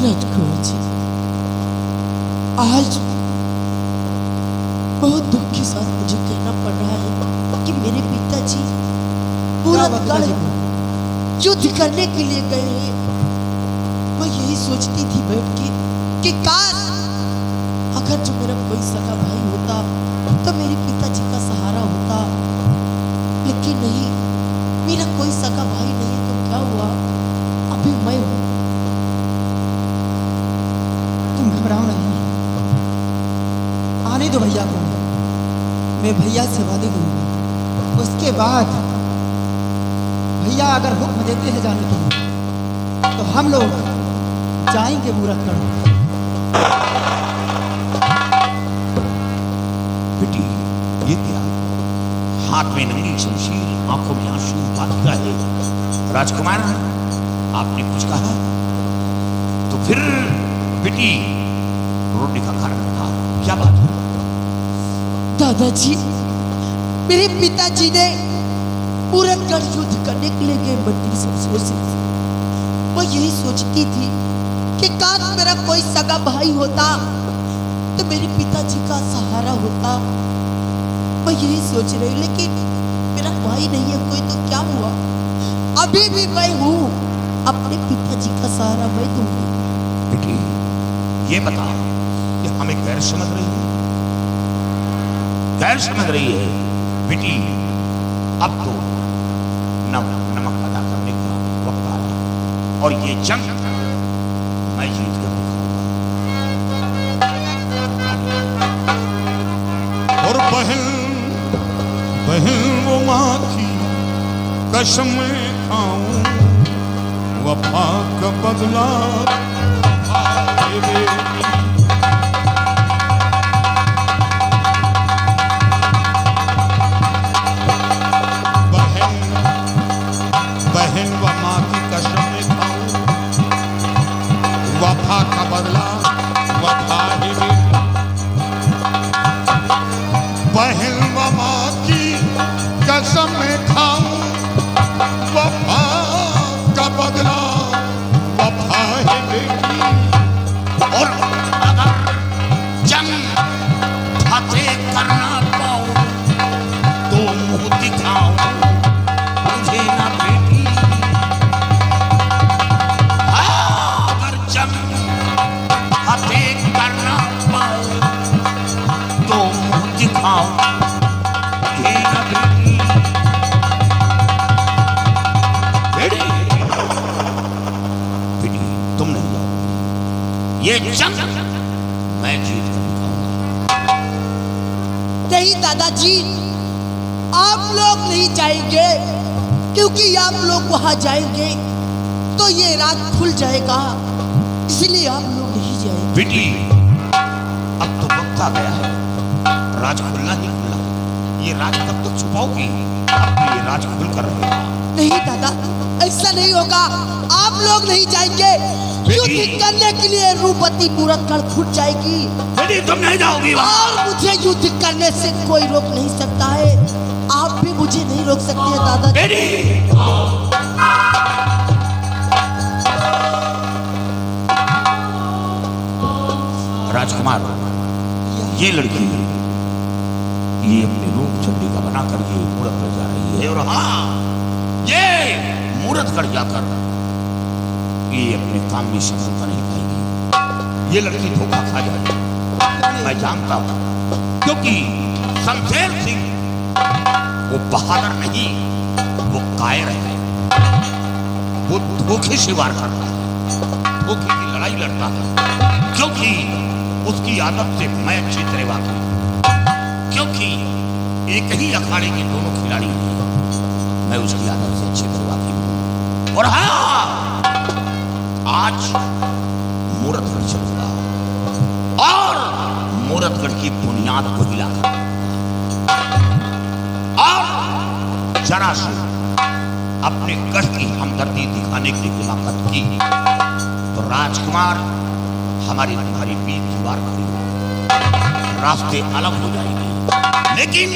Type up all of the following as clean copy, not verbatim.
राजकुमार जी, आज बहुत दुख के साथ मुझे कहना पड़ रहा है कि मेरे पिताजी पूरा गढ़ युद्ध करने के लिए गए हैं। मैं यही सोचती थी बैठ के कि काश अगर जो मेरा कोई सगा भाई होता तो मेरे पिताजी का सहारा होता, लेकिन नहीं, मेरा कोई सगा भाई नहीं तो क्या हुआ, अभी मैं हूं। तुम घबराओ नहीं, आने दो भैया को, मैं भैया से वादे करूंगा। उसके बाद भैया अगर हुक्म देते हैं जाने के लिए तो हम लोग जाएंगे मूरतगढ़। बेटी, ये क्या? हाथ में नंगी शमशीर, आंखों में आंसू, बात क्या है? राजकुमार, आपने कुछ कहा तो फिर बेटी रोने का कारण था, क्या बात है? दादाजी, मेरे पिताजी ने मूरतगढ़ युद्ध करने के लिए गए मंदिर से। मैं यही सोचती थी कि काश मेरा कोई सगा भाई होता तो मेरे पिताजी का सहारा होता। मैं यही सोच रही, लेकिन मेरा भाई नहीं है कोई तो क्या हुआ, अभी भी मैं हूँ, अपने पिताजी का सहारा मैं दूंगी। बेटी, ये बता कि हमें गैर समझ रही है? गैर समझ रही है बेटी? अब तो नमक अदा करने का वक्त आया और ये जंग मैं जीत कर दिखाऊंगा। और बहन वो माँ की कसम खाऊं, वफा का बदला बहन व माँ की कसम खाऊं, वफा का बदला वफा ही बहन व माँ की कसम खाऊं, वफा का बदला वफा ही बेटी। और अगर जंग फतेह करना पाऊं तो मुंह दिखाऊं मुझे ना बेटी। अगर जंग फतेह करना पाऊं तो मुंह दिखाऊं मुझे ना बेटी। बेटी, बेटी तुम नहीं जाओ, ये जंग मैं जीत कर दिखाऊंगा। नहीं दादाजी, आप लोग नहीं जाएंगे, क्योंकि आप लोग वहां जाएंगे तो ये राज खुल जाएगा, इसलिए आप लोग नहीं जाएंगे। बेटी, अब तो वक्त आ गया है, राज खुलना ही खुला। ये राज कब तक छुपाओगी? अब तो ये राज खुल कर रहेगा। नहीं दादा, ऐसा नहीं होगा, आप लोग नहीं जाएंगे। युद्ध करने के लिए रूपवती मूरतगढ़ खुल जाएगी। बेटी, तुम नहीं जाओगी वहां। और मुझे युद्ध करने से कोई रोक नहीं सकता है, आप भी मुझे नहीं रोक सकते हैं दादा। बेटी, राजकुमार, ये लड़की ये अपने रूप चंडी का बनाकर ये मूरतगढ़ जा रही है, और हाँ, ये मूरतगढ़ जाकर ये अपने काम में सफलता नहीं पाएगी। ये लड़की धोखा खा जाएगी, मैं जानता हूं, क्योंकि शमशेर सिंह वो बहादुर नहीं, वो कायर है। वो धोखे से वार करता है, धोखे की लड़ाई लड़ता है, क्योंकि उसकी आदत से मैं अच्छी तरह वाकिफ हूं। क्योंकि एक ही अखाड़े के दोनों खिलाड़ी हैं, मैं उसकी आदत से अच्छी तरह वाकिफ हूं। और हाँ, आज मूरतगढ़ चलूंगा और मूरतगढ़ की बुनियाद को हिलाकर, और जरा से अपने कष्ट की हमदर्दी दिखाने की हिमाकत की तो राजकुमार, हमारी तुम्हारी बीच दीवार खड़ी हो, रास्ते अलग हो जाएंगे। लेकिन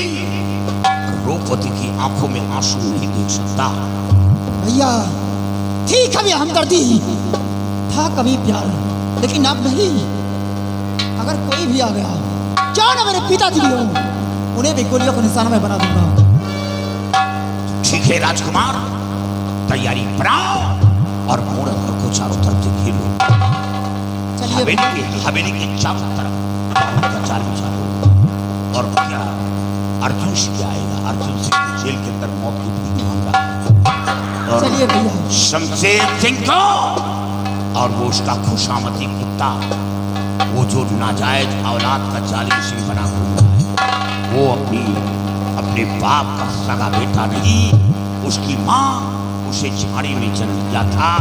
रूपवती की आंखों में आंसू नहीं देख सकता। भैया, थी कभी हमदर्दी, था कभी प्यार, लेकिन अब नहीं। अगर कोई भी आ गया, क्या ना मेरे पिताजी भी हों, उन्हें भी गोलियों को निशाना में बना दूंगा। ठीक है राजकुमार, तैयारी बनाओ और मूरत को चारों तरफ से घेर लो। चलिए हवेली के चारों तरफ उनका जाल बिछा दो। और क्या अर्जुन सिंह आएगा? अर्जुन सिंह जेल के अंदर मौत की भीख मांग रहा है। और चलिए भैया। शमशेर सिंह को और वो उसका खुशामती कुत्ता, वो जो नाजायज औलाद का जालिम सिंह बना हुआ है, वो अपने बाप का सगा बेटा नहीं, उसकी माँ उसे झाड़ी में जन्म दिया था।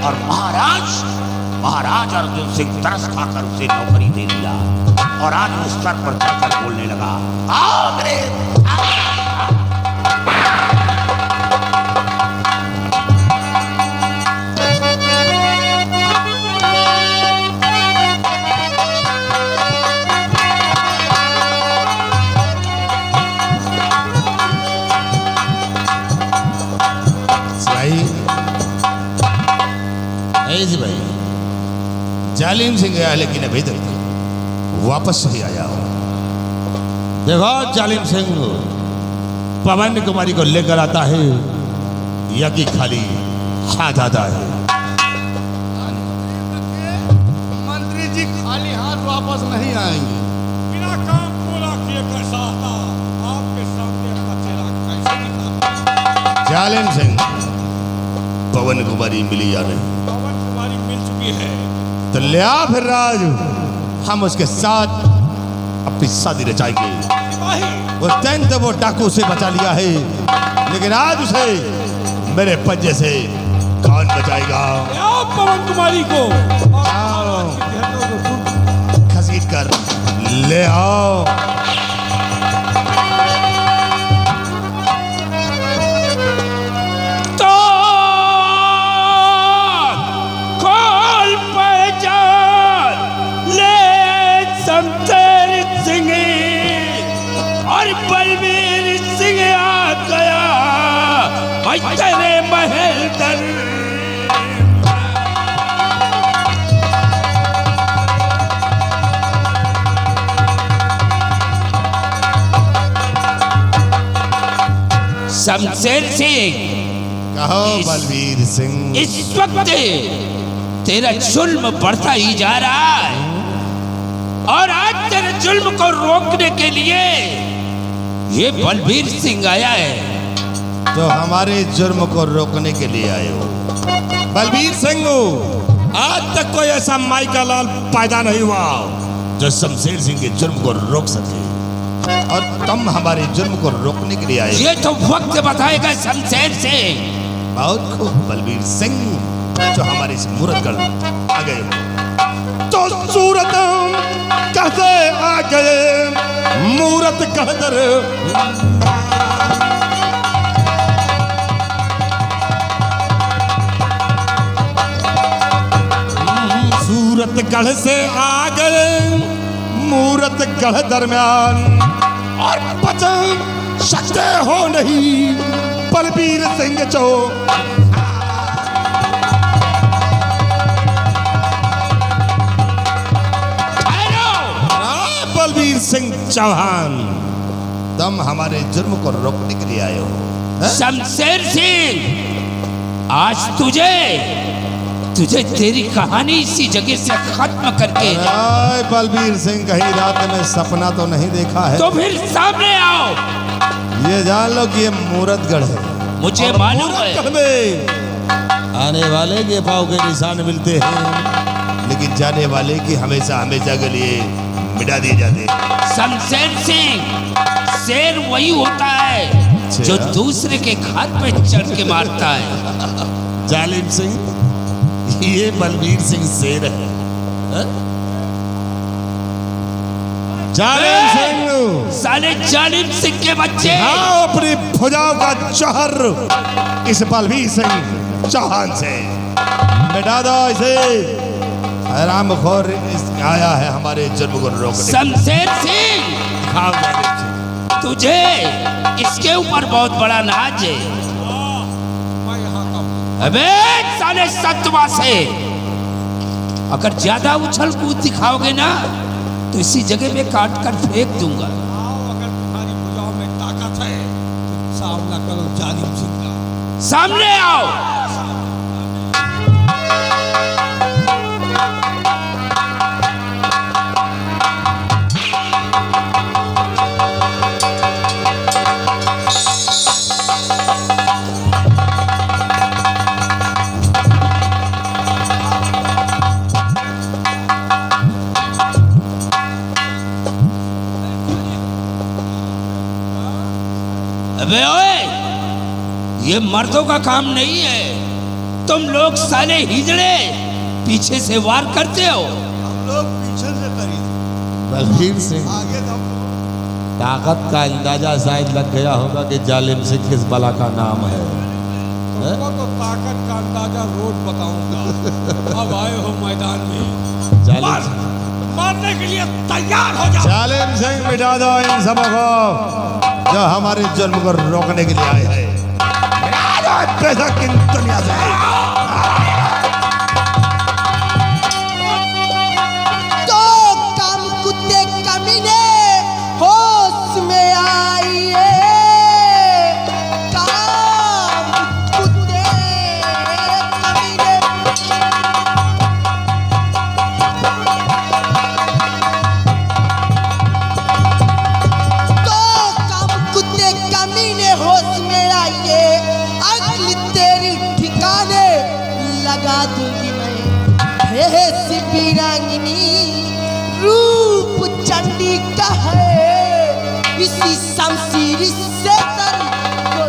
और महाराज अर्जुन सिंह तरस खाकर उसे नौकरी दे दिया और आज उस स्तर पर जाकर बोलने लगा, आओ मेरे जी भाई, जालिम सिंह गया लेकिन अभी तक वापस नहीं आया। देखो जालिम सिंह पवन कुमारी को लेकर आता है या कि खाली हाथ आता है? मंत्री जी खाली हाथ वापस नहीं आएंगे। बिना काम पूरा किए कैसा आता आपके सामने अपना चेहरा कैसे दिखा? जालिम सिंह, पवन कुमारी मिली या नहीं? पवन कुमारी मिल चुकी है। तो ले आ फिर राज, हम उसके साथ अपनी शादी रचाएंगे। सिपाही, उस दिन तो वो डाकू से बचा लिया है, लेकिन आज उसे मेरे पंजे से कौन बचाएगा? ले आओ पवन कुमारी को आओ, घसीट कर ले आओ। बलबीर सिंह आ गया तेरे महल दर। शमशेर सिंह, कहो बलबीर सिंह। इस वक्त तेरा जुल्म बढ़ता ही जा रहा है और आज तेरे जुल्म को रोकने के लिए ये बलबीर सिंह आया है। तो हमारे जुर्म को रोकने के लिए आए हो? बलबीर सिंह, आज तक कोई ऐसा माई का लाल पैदा नहीं हुआ जो शमशेर सिंह के जुर्म को रोक सके, और तुम हमारे जुर्म को रोकने के लिए आए। ये तो वक्त बताएगा शमशेर सिंह। बहुत खूब बलबीर सिंह, जो हमारे इस मूरतगढ़ आ गए हो। तो सूरत कैसे आ गए मूरत कहदर? सूरत गढ़ से आ गए मूरत गढ़ दरमियान, और बच सकते हो नहीं बलबीर सिंह जो। बलबीर सिंह चौहान, तुम हमारे जुर्म को रोकने के लिए आए हो। शमशेर सिंह, आज तुझे तेरी कहानी इसी जगह से खत्म करके। बलबीर सिंह, कहीं रात में सपना तो नहीं देखा है? तो फिर सामने आओ। ये जान लो कि ये मूरतगढ़ है। मुझे मालूम है। मूरतगढ़ में आने वाले के पाँव के निशान मिलते हैं, लेकिन जाने वाले की हमेशा हमेशा के लिए मिटा दिए जाते। शमशेर सिंह, शेर वही होता है जो दूसरे के घर पे चढ़ के मारता है। जालिम सिंह, ये बलबीर सिंह शेर है। जालिम सिंह, साले जालिम सिंह के बच्चे, हाँ, अपनी भुजाओं का जहर इस बलबीर सिंह चौहान से मिटा दो। इसे हरामखोर आया है हमारे जुर्म को रोकने। शमशेर सिंह, हाँ, तुझे इसके ऊपर बहुत बड़ा नाज है। अबे साले सतवा से, अगर ज्यादा उछल कूद दिखाओगे ना तो इसी जगह में काट कर फेंक दूंगा। आओ, अगर तुम्हारी भुजाओं में ताकत है तो सामना करो जालिम सिंह का। सामने आओ। अबे ओए, ये मर्दों का काम नहीं है। तुम लोग साले हिजड़े पीछे से वार करते हो। हम लोग पीछे से करें, बलबीर सिंह, आगे हम ताकत का अंदाजा शायद लग गया होगा कि जालिम सिंह किस बला का नाम है। तुमको तो ताकत का अंदाजा रोज बताऊंगा। अब आए हो मैदान में, जालिम मारने के लिए तैयार हो जाओ। जालिम सिंह, मिटा दो इन सबों को जो हमारे जुल्म को रोकने के लिए आए हैं। मिटा दो बेशक इन दुनिया से। तो काम कुत्ते कमीने होश में आइए, काम कुत्ते कमीने। तो काम कुत्ते कमीने होश में आइए, अगली तेरी ठिकाने लगा दूंगी मैं। हे सिबिरंगिनी रूप चंडी का है, इसी शमशीर से तर को।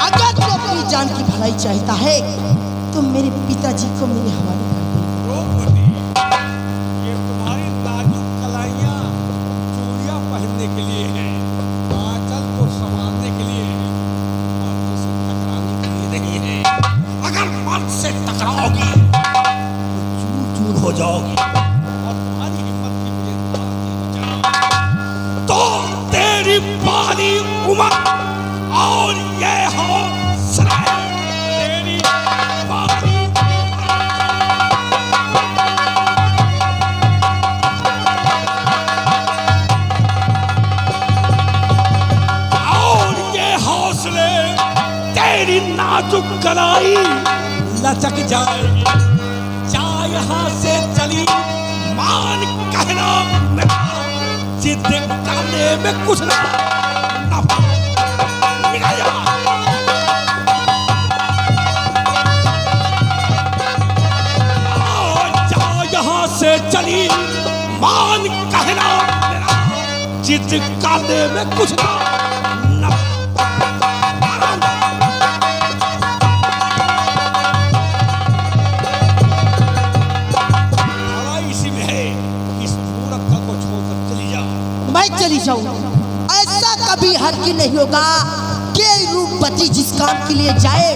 अगर तू अपनी जान की भलाई चाहता है तो मेरे पिताजी को मेरे हवाले कर दे। द्रौपदी, ये तुम्हारी नाजुक कलाइयाँ चूड़ियाँ पहनने के लिए है, आंचल को संभालने के लिए है, मर्द से टकराने के लिए नहीं है। अगर मर्द से टकराओगी तो चूर चूर हो जाओगी और तुम्हारी हिम्मत की मुझे ताकत बचाएगी। तो तेरी बाली उम्र और ये हौसला तेरी बाली और ये हौसले तेरी नाजुक कलाई लचक जाएगी। जा यहाँ से चली मान कहना मेरा, जिद करने में कुछ ना नफा मिलेगा। जा यहाँ से चली मान कहना मेरा, जिद करने में कुछ ना नफा। इसी में है, इस मूर्खता को छोड़कर चली जा। मैं चली जाऊं, ऐसा कभी हरगिज़ नहीं होगा कि रूपवती जिस काम के लिए जाए,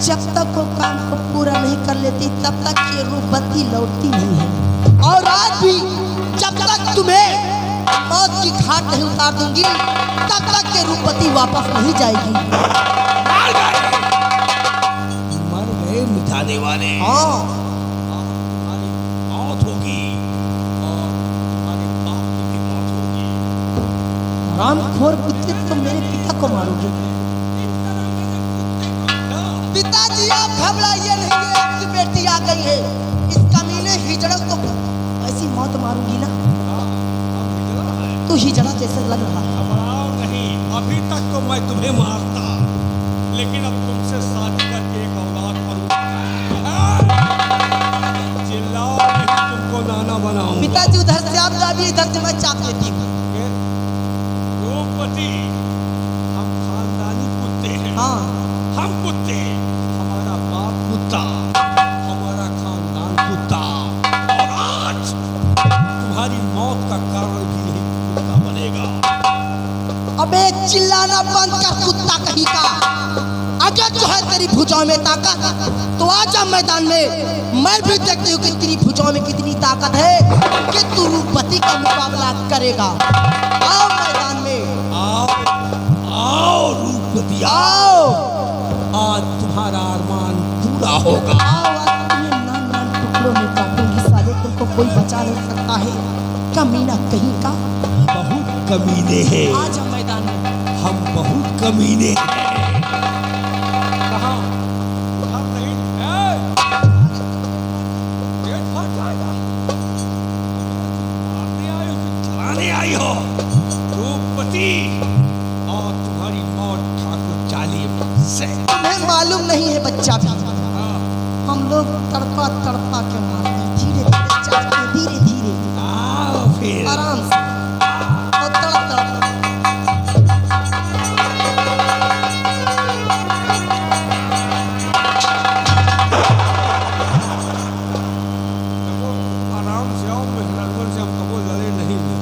जब तक वो काम को पूरा नहीं कर लेती तब तक ये रूपवती लौटती नहीं है। और आज भी जब तक तुम्हें मौत की घाट नहीं उतार दूंगी तब तक ये रूपवती वापस नहीं जाएगी। मर गए मिटाने वाले, हाँ, तुम्हारी मौत होगी और तुम्हारे बाप की भी मौत होगी। रामखोर कुत्ते तो मेरे पिता को मारोगे। पिताजी आप घबराइए नहीं, आपकी बेटी आ गई है। इस कमीने हिजड़ा को ऐसी मौत मारूंगी ना, तो हिजड़ा जैसे लग रहा है। घबराओ नहीं, अभी तक तो मैं तुम्हें मारता, लेकिन अब तुमसे शादी करके एक औलाद करूंगा। चिल्लाओ नहीं, तुमको नाना बनाऊंगा। पिताजी उधर से आप जाइए, इधर से मैं चाप लेती हूँ। द्रौपदी, हम खानदानी कुत्ते हैं। हाँ, हम कुत्ते, हमारा बाप कुत्ता, हमारा खानदान कुत्ता, और आज तुम्हारी मौत का कारण भी यही कुत्ता बनेगा। अबे चिल्लाना बंद कर कुत्ता कहीं का। अगर जो है तेरी भुजाओं में ताकत तो आजा मैदान में, मैं भी देखती हूँ कि तेरी भुजाओं में कितनी ताकत है कि तू रूपवती का मुकाबला करेगा। आओ मैदान में। आओ मैदान हो सकता है कमीना कहीं का। बहुत कमीने हैं, आ जा मैदान में। हम बहुत कमीने हैं। कहाँ? उधर नहीं। ये फट जाएगा। मारने आई हो कि चलाने आई हो? रूपवती और तुम्हारी मौत ठाकुर जालिम से। तुम्हें मालूम नहीं है बच्चा भी, हाँ, हम लोग तड़पा तड़पा के मारते हैं, धीरे धीरे चाहते, धीरे धीरे आओ फिर। आराम से और तड़प तड़प। देखो, आराम से आओ, मेहनत से हम कबो लड़े नहीं हैं।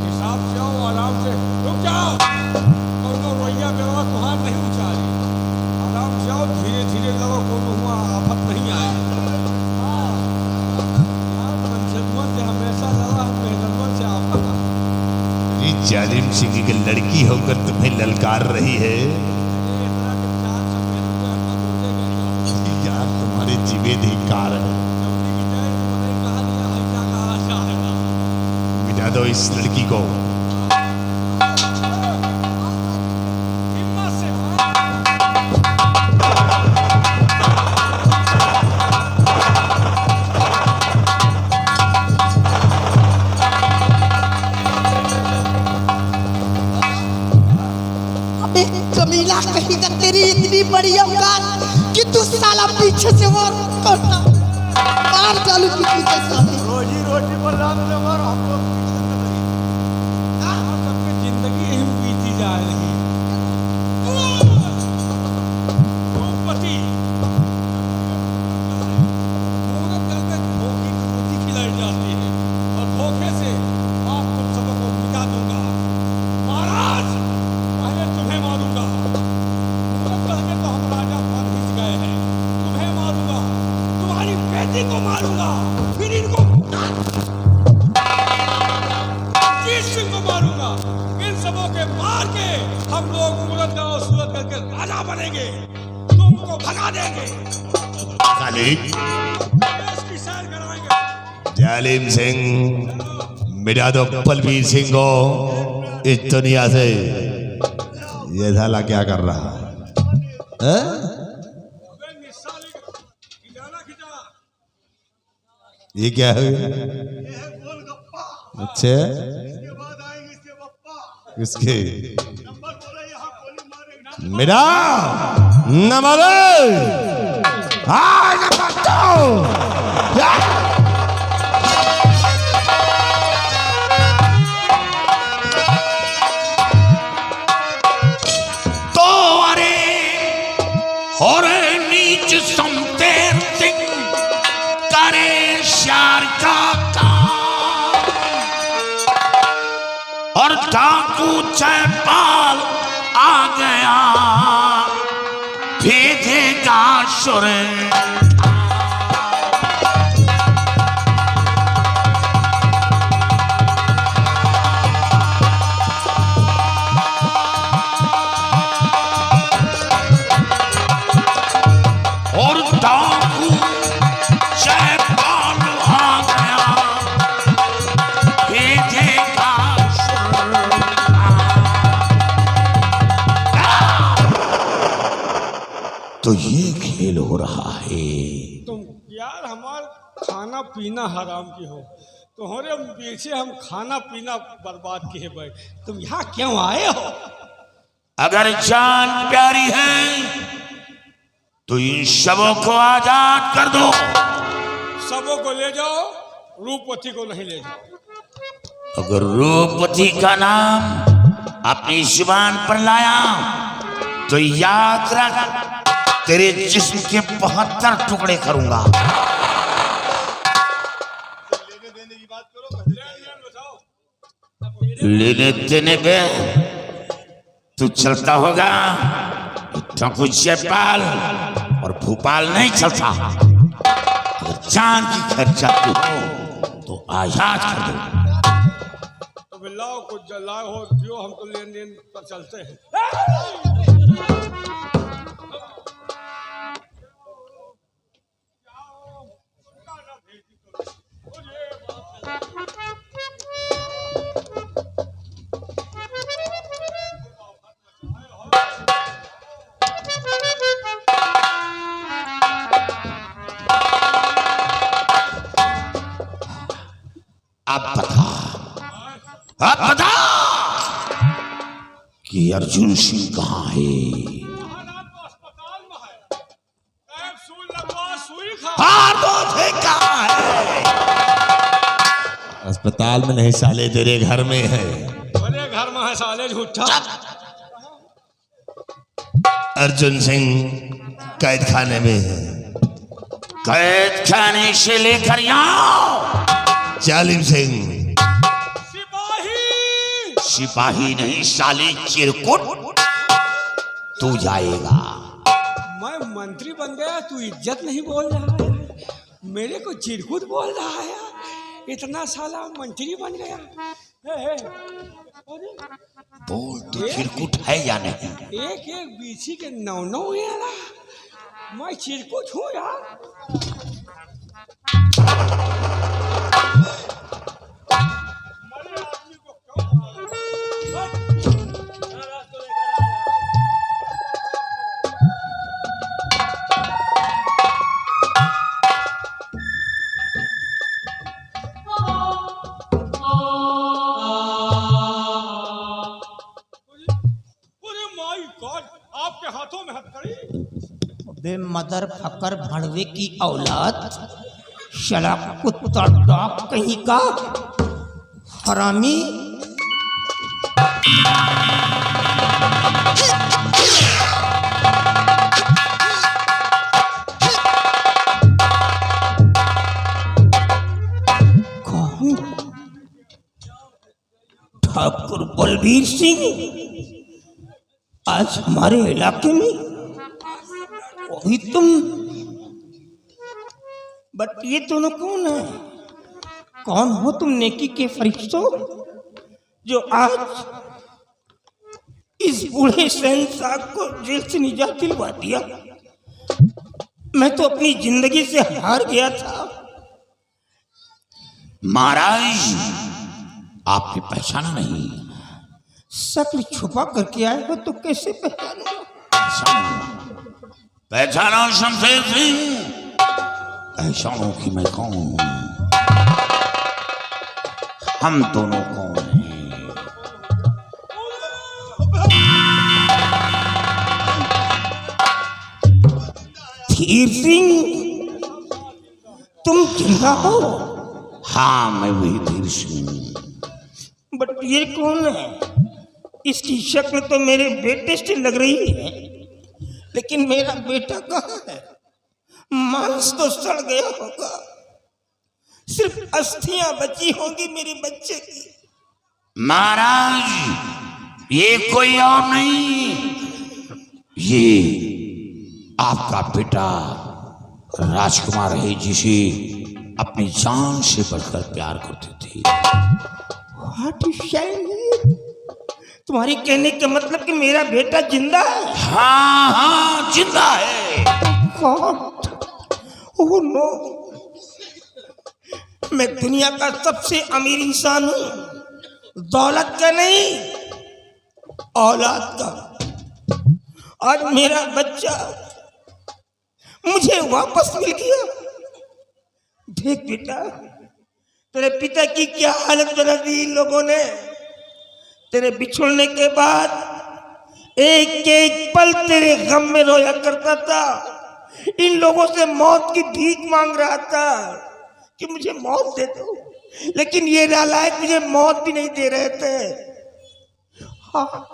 हिसाब से आओ, आराम से। रुक जाओ, और तो रोइया बेवा तुहार नहीं उचारी। आराम से आओ, धीरे धीरे लड़ो, कोनो हुआ आफत नहीं आए। हाँ, यार पंचदमन से हमेशा लड़ा, मेहनतमन से आफत आए। ये जालिम सिंह की लड़की होकर तुम्हें ललकार रही है। ये इतना के चार सब मेहनत में अपना बोले गई हो। यार तुम्हारे जीवे धिक्कार है। जल्दी की जाए तो मैंने कहा दिया है, क्या कहा चाहेगा। मिटा दो इस लड़की को। हिम्मत से अबे कमीना कहीं का, तेरी इतनी बड़ी औकात कि तू साला पीछे से वो करता मार डालू पीछे से साले। रोजी रोटी पर रात में मारो, हम लोग सबकी जिंदगी यही बीती जा रही है। रूपवती, मुहूर्त जल में धोखे की रोटी खिलाई जाती है और धोखे से आप तुम सबको मिटा दूंगा। महाराज, पहले तुम्हें मारूंगा। मुहूर्त जल में तो हम राजा मर ही गए हैं। तुम्हें मारूंगा, तुम्हारी बेटी को मारूंगा, फिर इनको जीत सिंह को मारूंगा। इन सबों के मार के हम लोग मुगल गांव सूरत करके राजा बनेंगे, तुमको भगा देंगे, खालिद, देश की सैर कराएंगे। जालिम सिंह, मिटा दो बलबीर सिंह को इस दुनिया से। ये साला क्या कर रहा है? हैं? अबे निशाली खिजाना खिजा। ये क्या है? अच्छा, किसके? मेरा नंबर तो अरे और नीच समतेर सिंह करे शार का काम और डाकू चैपाल आ गया भेजेगा शुर। और डाकू चैपाल आ गया भेजेगा शुर। तो ये खेल हो रहा है। तुम यार हमार खाना पीना हराम की हो, तुम्हारे पीछे हम खाना पीना बर्बाद किए भाई। तुम यहाँ क्यों आए हो? अगर जान प्यारी है तो इन शवों को आजाद कर दो। सबों को ले जाओ, रूपवती को नहीं ले जाओ। अगर रूपवती का नाम अपनी जुबान पर लाया तो याद रख, तेरे जिस्म के 72 टुकड़े करूंगा। लेने देने पे तू चलता होगा, ठाकुर जयपाल और भोपाल नहीं चलता। अगर जान की खर्चा तू हो तो आजाद कर दो। तो लाओ कुछ जलाओ हो दियो, हम तो लेन देन पर चलते हैं। अब बता कि अर्जुन सिंह कहाँ है? महाराज तो अस्पताल में है। कैप्सूल लगवा, सुई खा। हाँ तो थे कहाँ है? अस्पताल में नहीं साले, तेरे घर में है। बड़े घर में है साले झूठा। अर्जुन सिंह कैद खाने में है। कैद खाने से लेकर यहाँ जालिम सिंह सिपाही। सिपाही नहीं साले चिरकुट तू जाएगा। मैं मंत्री बन गया, तू इज्जत नहीं बोल रहा है। मेरे को चिरकुट बोल रहा है। इतना साला मंत्री बन गया। अरे बोल तू चिरकुट है या नहीं? एक एक बीसी के 9-9 यार। मैं चिरकुट हूँ यार। आपके हाथों में हथकड़ी। बे मदर फकर भड़वे की औलाद, शला कुत्ता डॉग कहीं का हरामी। कौन? ठाकुर बलबीर सिंह आज हमारे इलाके में? वही तुम? बट ये दोनों कौन है? कौन हो तुम नेकी के फरिश्तों जो आज इस बूढ़े शहंशाह को जेल से निजात दिलवा दिया? मैं तो अपनी जिंदगी से हार गया था। महाराज आपने पहचाना नहीं? शक्ल छुपा करके आए हो तो कैसे पहचानूंगा? पहचाना शमशेर सिंह? पहचानो कि मैं कौन हूं? हम दोनों कौन हैं? धीर सिंह, तुम जिंदा हो? हाँ मैं वही धीर सिंह। बट ये कौन है? इसकी शक्ल तो मेरे बेटे से लग रही है, लेकिन मेरा बेटा कहाँ है? मांस तो सड़ गया होगा, सिर्फ अस्थियां बची होंगी मेरे बच्चे की। महाराज ये कोई और नहीं, ये आपका बेटा राजकुमार है, जिसे अपनी जान से बढ़कर प्यार करते थे। What you saying? तुम्हारी कहने का मतलब कि मेरा बेटा जिंदा है? हाँ हाँ जिंदा है। God, oh no, मैं दुनिया का सबसे अमीर इंसान हूं, दौलत का नहीं, औलाद का। आज मेरा बच्चा मुझे वापस मिल गया। देख बेटा, तेरे पिता की क्या हालत बना दी इन लोगों ने। तेरे बिछुड़ने के बाद एक एक पल तेरे गम में रोया करता था। इन लोगों से मौत की भीख मांग रहा था कि मुझे मौत दे दो, लेकिन ये नालायक मुझे मौत भी नहीं दे रहे थे। हाँ,